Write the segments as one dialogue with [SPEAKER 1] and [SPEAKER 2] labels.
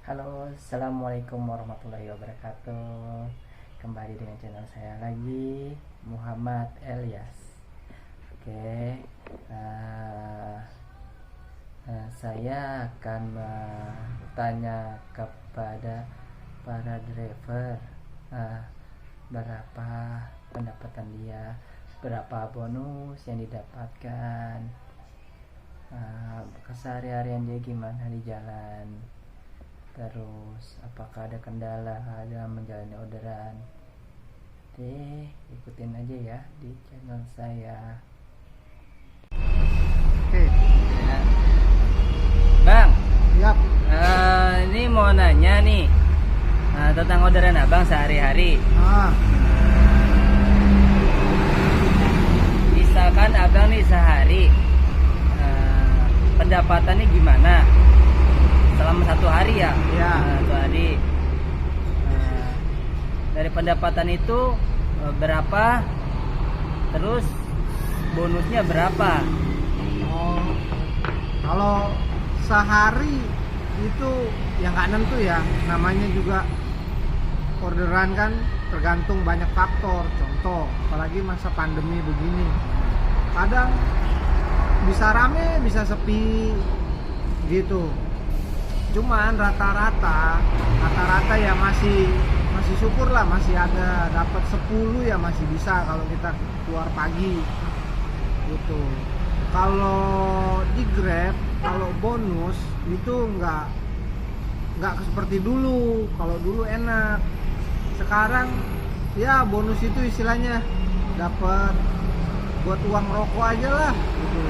[SPEAKER 1] Halo, assalamualaikum warahmatullahi wabarakatuh. Kembali dengan channel saya lagi, Muhammad Elias. Oke, saya akan bertanya kepada para driver, berapa pendapatan dia, berapa bonus yang didapatkan, keseharian dia gimana di jalan. Terus apakah ada kendala dalam menjalani orderan? Oke, ikutin aja ya di channel saya.
[SPEAKER 2] Oke,
[SPEAKER 1] Ya. Bang,
[SPEAKER 2] siap.
[SPEAKER 1] ini mau nanya nih tentang orderan abang sehari-hari. Misalkan abang nih sehari, pendapatannya gimana? Selama satu hari ya?
[SPEAKER 2] Ya.
[SPEAKER 1] Satu hari. Dari pendapatan itu berapa? Terus bonusnya berapa?
[SPEAKER 2] Oh, kalau sehari itu yang nggak nentu ya. Namanya juga orderan kan tergantung banyak faktor. Contoh, apalagi masa pandemi begini. Kadang bisa rame, bisa sepi gitu. Cuman rata-rata ya masih syukur lah, masih ada dapat 10 ya, masih bisa kalau kita keluar pagi gitu. Kalau di Grab, kalau bonus itu nggak seperti dulu. Kalau dulu enak, sekarang ya bonus itu istilahnya dapat buat uang rokok aja lah gitu.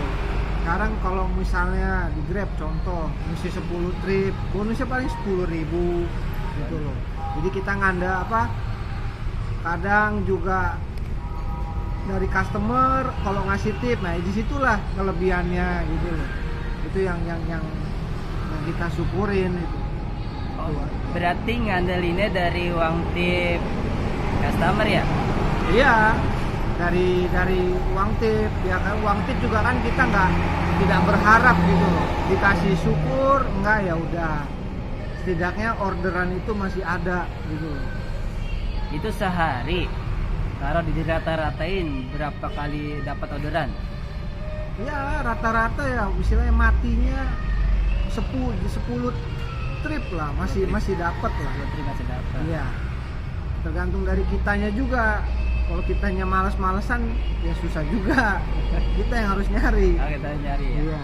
[SPEAKER 2] Sekarang kalau misalnya di Grab contoh misi 10 trip, bonusnya paling 10.000 gitu loh. Jadi kita nganda kadang juga dari customer kalau ngasih tip, nah disitulah kelebihannya gitu loh. Itu yang kita syukurin itu.
[SPEAKER 1] Berarti ngandelinnya dari uang tip customer ya?
[SPEAKER 2] Iya, dari uang tip ya kan. Uang tip juga kan kita tidak berharap gitu loh, dikasih syukur enggak, ya udah, setidaknya orderan itu masih ada gitu loh.
[SPEAKER 1] Itu sehari kalau dirata-ratain berapa kali dapat orderan?
[SPEAKER 2] Ya rata-rata ya istilahnya matinya 10 trip lah, masih dapat lah.
[SPEAKER 1] Masih dapat.
[SPEAKER 2] Iya, tergantung dari kitanya juga. Kalau kitanya malas-malesan ya susah juga. Kita yang harus nyari.
[SPEAKER 1] Kita nyari ya.
[SPEAKER 2] Iya.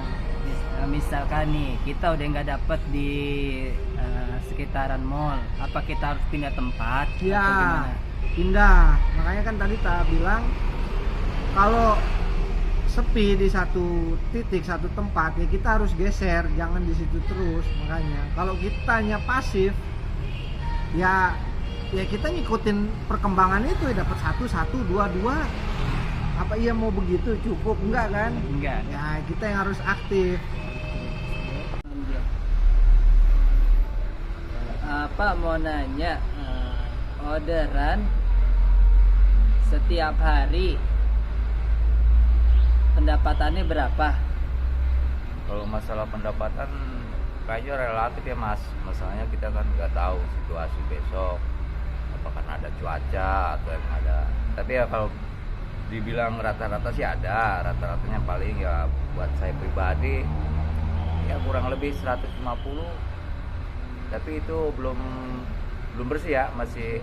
[SPEAKER 1] Misalkan nih kita udah nggak dapet di sekitaran mall, apa kita harus pindah tempat?
[SPEAKER 2] Ya,
[SPEAKER 1] atau gimana?
[SPEAKER 2] pindah. Makanya kan tadi tak bilang kalau sepi di satu titik, satu tempat ya kita harus geser, jangan di situ terus. Makanya kalau kitanya pasif ya kita ngikutin perkembangan itu ya, dapat 1, 2. Apa iya mau begitu cukup? Enggak kan?
[SPEAKER 1] Enggak.
[SPEAKER 2] Ya kita yang harus aktif.
[SPEAKER 1] Apa mau nanya, orderan setiap hari pendapatannya berapa?
[SPEAKER 3] Kalau masalah pendapatan kayaknya relatif ya Mas. Masalahnya kita kan nggak tahu situasi besok, apakah ada cuaca atau yang ada. Tapi ya kalau dibilang rata-rata sih ada, rata-ratanya paling ya buat saya pribadi ya kurang lebih 150. Tapi itu belum bersih ya, masih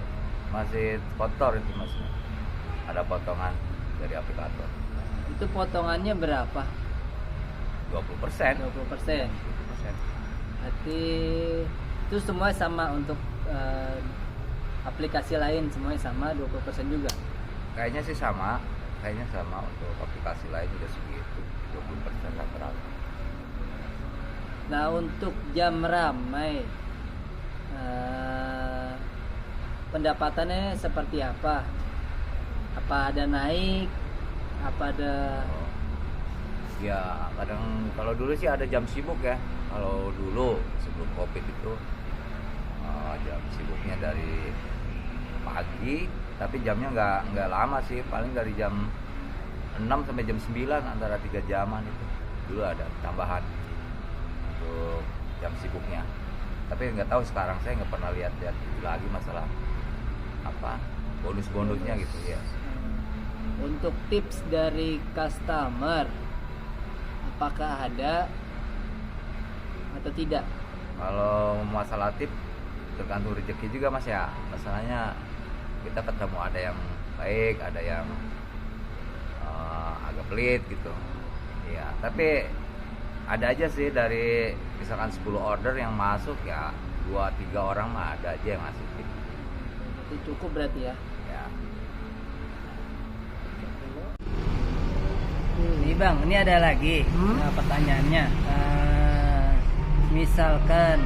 [SPEAKER 3] kotor itu Mas. Ada potongan dari aplikator.
[SPEAKER 1] Itu potongannya berapa?
[SPEAKER 3] 20%.
[SPEAKER 1] 20%. Berarti itu semua sama untuk aplikasi lain, semuanya sama 20% juga.
[SPEAKER 3] Kayaknya sih sama untuk aplikasi lain juga segitu, 20% rata-rata.
[SPEAKER 1] Nah, untuk jam ramai pendapatannya seperti apa? Apa ada naik? Apa ada?
[SPEAKER 3] Ya kadang kalau dulu sih ada jam sibuk ya. Kalau dulu sebelum COVID itu jam sibuknya dari pagi, tapi jamnya nggak lama sih, paling dari jam 6 sampai jam 9, antara 3 jaman itu. Dulu ada tambahan untuk jam sibuknya. tapi nggak tahu sekarang, saya nggak pernah lihat lagi masalah apa bonus-bonusnya gitu ya.
[SPEAKER 1] Untuk tips dari customer, apakah ada atau tidak?
[SPEAKER 3] Kalau masalah tip tergantung rezeki juga Mas ya. Masalahnya kita ketemu ada yang baik, ada yang agak pelit gitu. Ya, tapi ada aja sih dari misalkan 10 order yang masuk ya 2-3 orang mah ada aja yang ngasih tip.
[SPEAKER 1] Itu cukup berarti ya.
[SPEAKER 3] Ya.
[SPEAKER 1] Nih Bang, ini ada lagi pertanyaannya. Misalkan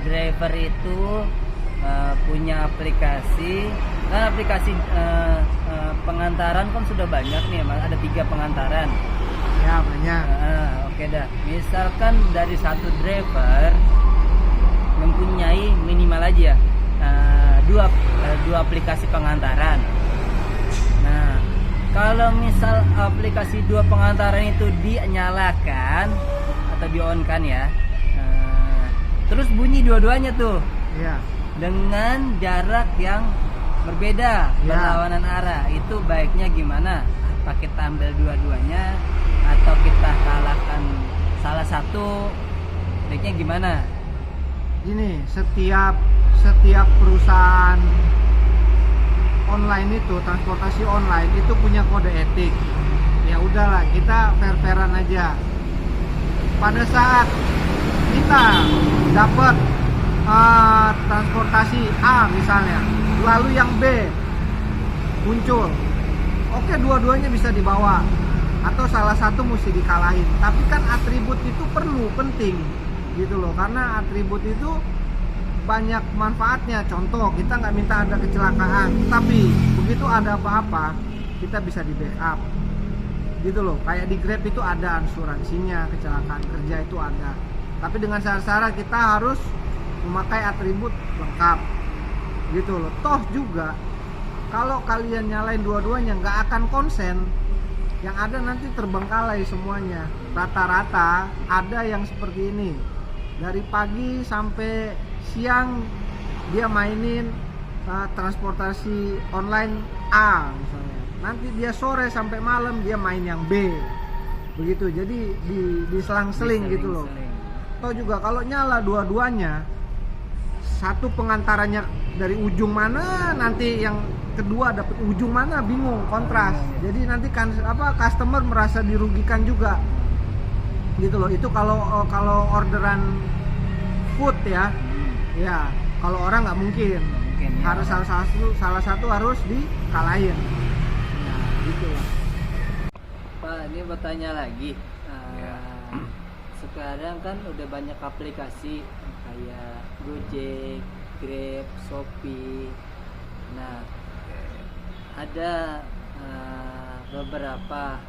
[SPEAKER 1] driver itu punya aplikasi, kan aplikasi pengantaran kan sudah banyak nih, ada 3 pengantaran.
[SPEAKER 2] Ya banyak.
[SPEAKER 1] Oke dah. Misalkan dari satu driver mempunyai minimal aja dua aplikasi pengantaran. Nah, kalau misal aplikasi 2 pengantaran itu dinyalakan atau di-on-kan ya, terus bunyi dua-duanya tuh
[SPEAKER 2] Iya.
[SPEAKER 1] dengan jarak yang berbeda, berlawanan arah, itu baiknya gimana? Apa kita ambil dua-duanya atau kita kalahkan salah satu? Baiknya gimana?
[SPEAKER 2] Gini, setiap perusahaan online itu, transportasi online itu punya kode etik. Ya udahlah, kita fair-fairan aja. Pada saat kita dapat transportasi A misalnya, lalu yang B muncul, oke, dua-duanya bisa dibawa atau salah satu mesti dikalahin. Tapi kan atribut itu penting gitu loh, karena atribut itu banyak manfaatnya. Contoh, kita nggak minta ada kecelakaan, tapi begitu ada apa-apa kita bisa di backup gitu loh. Kayak di Grab itu ada asuransinya, kecelakaan kerja itu ada, tapi dengan syarat-syarat kita harus memakai atribut lengkap gitu loh. Toh juga kalau kalian nyalain dua-duanya nggak akan konsen, yang ada nanti terbengkalai semuanya. Rata-rata ada yang seperti ini, dari pagi sampai siang dia mainin transportasi online A misalnya, nanti dia sore sampai malam dia main yang B, begitu. Jadi diselang-seling gitu loh. Atau juga kalau nyala dua-duanya, satu pengantarannya dari ujung mana, nanti yang kedua dapat ujung mana, bingung, kontras. Jadi nanti kan customer merasa dirugikan juga gitu loh. Itu kalau orderan food ya. Ya, kalau orang nggak mungkin harus ya. salah satu harus dikalahin. Nah, gitu lah.
[SPEAKER 1] Pak, ini bertanya lagi. Sekarang kan udah banyak aplikasi kayak Gojek, Grab, Shopee. Nah, ada beberapa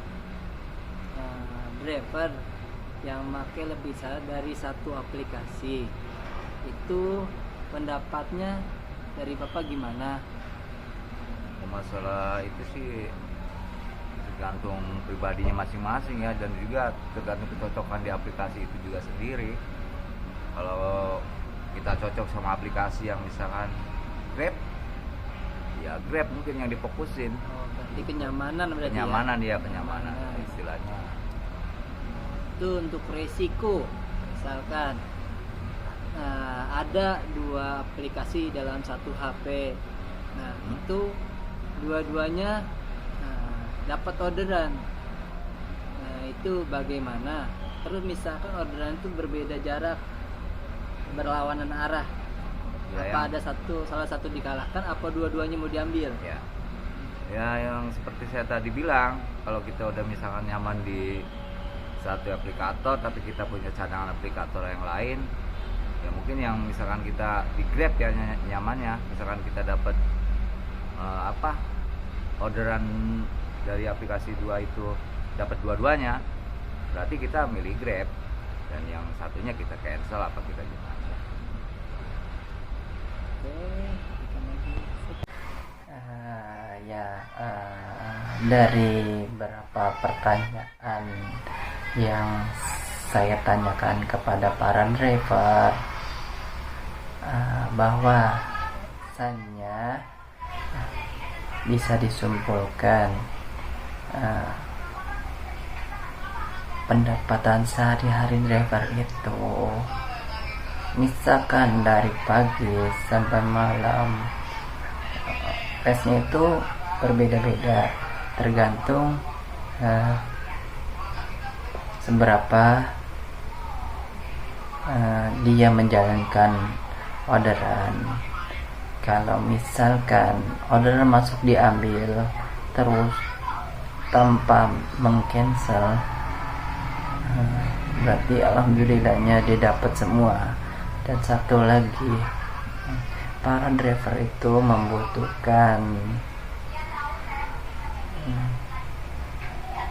[SPEAKER 1] driver yang pakai lebih dari satu aplikasi. Itu pendapatnya dari Bapak gimana?
[SPEAKER 3] Masalah itu sih tergantung pribadinya masing-masing ya, dan juga tergantung kecocokan di aplikasi itu juga sendiri. Kalau kita cocok sama aplikasi yang misalkan Grab, ya Grab mungkin yang difokusin.
[SPEAKER 1] Berarti kenyamanan berarti
[SPEAKER 3] kenyamanan istilahnya.
[SPEAKER 1] Itu untuk resiko, misalkan ada 2 aplikasi dalam satu HP. Nah, itu dua-duanya dapat orderan. Nah, itu bagaimana? Terus misalkan orderan itu berbeda jarak, berlawanan arah.
[SPEAKER 3] Ya,
[SPEAKER 1] apa ada salah satu dikalahkan, apa dua-duanya mau diambil?
[SPEAKER 3] Ya, yang seperti saya tadi bilang, kalau kita udah misalkan nyaman di satu aplikator tapi kita punya cadangan aplikator yang lain, ya mungkin yang misalkan kita di Grab ya nyamannya, misalkan kita dapat orderan dari aplikasi 2 itu dapat dua-duanya, berarti kita milih Grab, dan yang satunya kita cancel apa kita gimana.
[SPEAKER 1] Dari beberapa pertanyaan yang saya tanyakan kepada para driver, bahwasannya bisa disimpulkan pendapatan sehari-hari driver itu misalkan dari pagi sampai malam, tesnya itu berbeda-beda tergantung seberapa dia menjalankan orderan. Kalau misalkan orderan masuk diambil terus tanpa mengcancel, berarti alhamdulillahnya dia dapat semua. Dan satu lagi, para driver itu membutuhkan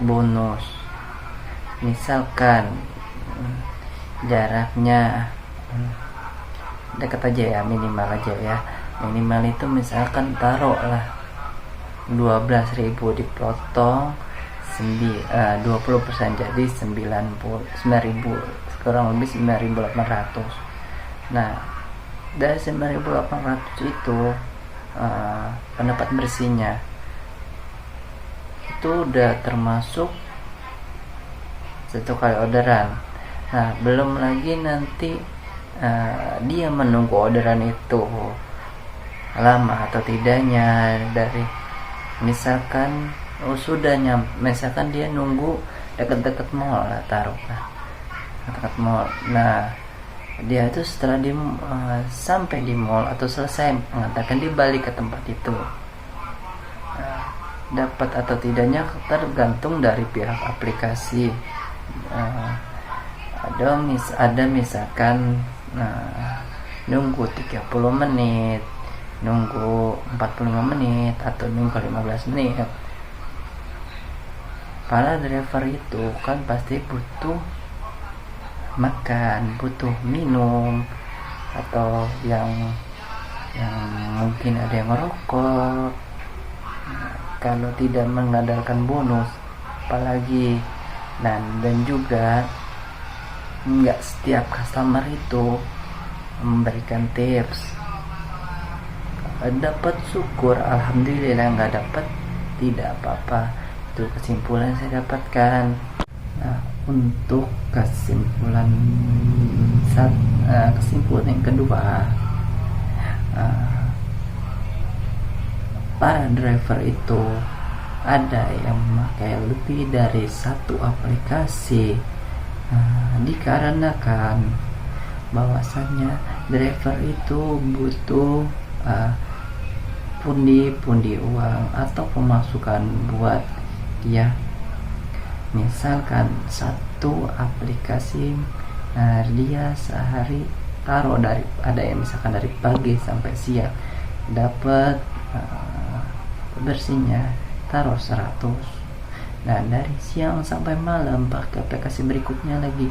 [SPEAKER 1] bonus. Misalkan jaraknya dekat aja ya, minimal aja ya. Minimal itu misalkan taruhlah 12.000 dipotong 20%, jadi 9.000, kurang lebih 9.800. Nah, dari 9.800 itu pendapat bersihnya itu udah termasuk satu kali orderan. Nah, belum lagi nanti dia menunggu orderan itu lama atau tidaknya. Dari misalkan misalkan dia nunggu deket-deket mall lah, taruhlah deket mall. Nah, dia itu setelah sampai di mall atau selesai mengantarkan, dia balik ke tempat itu, dapat atau tidaknya tergantung dari pihak aplikasi. Ada misalkan nunggu 30 menit, nunggu 45 menit, atau nunggu 15 menit. Para driver itu kan pasti butuh makan, butuh minum, atau yang mungkin ada yang merokok. Kalau tidak mengandalkan bonus, apalagi dan juga nggak setiap customer itu memberikan tips. Dapat syukur, alhamdulillah. Nggak dapat, tidak apa-apa. Itu kesimpulan saya dapatkan. Nah, untuk kesimpulan yang kedua, para driver itu ada yang memakai lebih dari satu aplikasi, dikarenakan bahwasannya driver itu butuh pundi-pundi uang atau pemasukan buat dia. Misalkan satu aplikasi dia sehari taruh ada yang misalkan dari pagi sampai siang dapat bersihnya taruh 100. Nah, dari siang sampai malam pakai aplikasi berikutnya lagi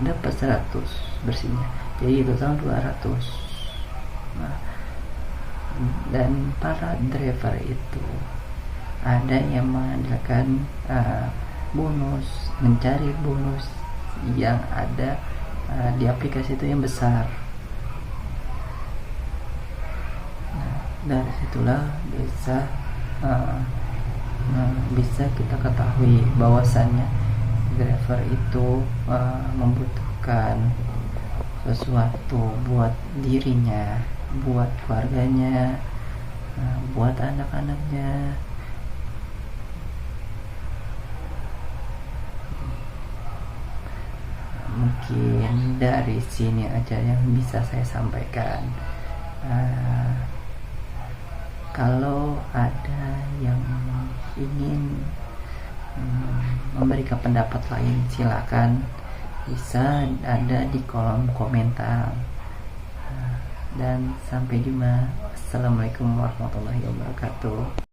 [SPEAKER 1] dapat 100 bersihnya, jadi total 200. Nah, dan para driver itu ada yang mengandalkan bonus, mencari bonus yang ada di aplikasi itu yang besar. Nah, dari situlah bisa kita ketahui bahwasannya driver itu membutuhkan sesuatu buat dirinya, buat keluarganya, buat anak-anaknya. Mungkin dari sini aja yang bisa saya sampaikan. Kalau ada yang ingin memberikan pendapat lain, silakan, bisa ada di kolom komentar. Dan sampai jumpa. Assalamualaikum warahmatullahi wabarakatuh.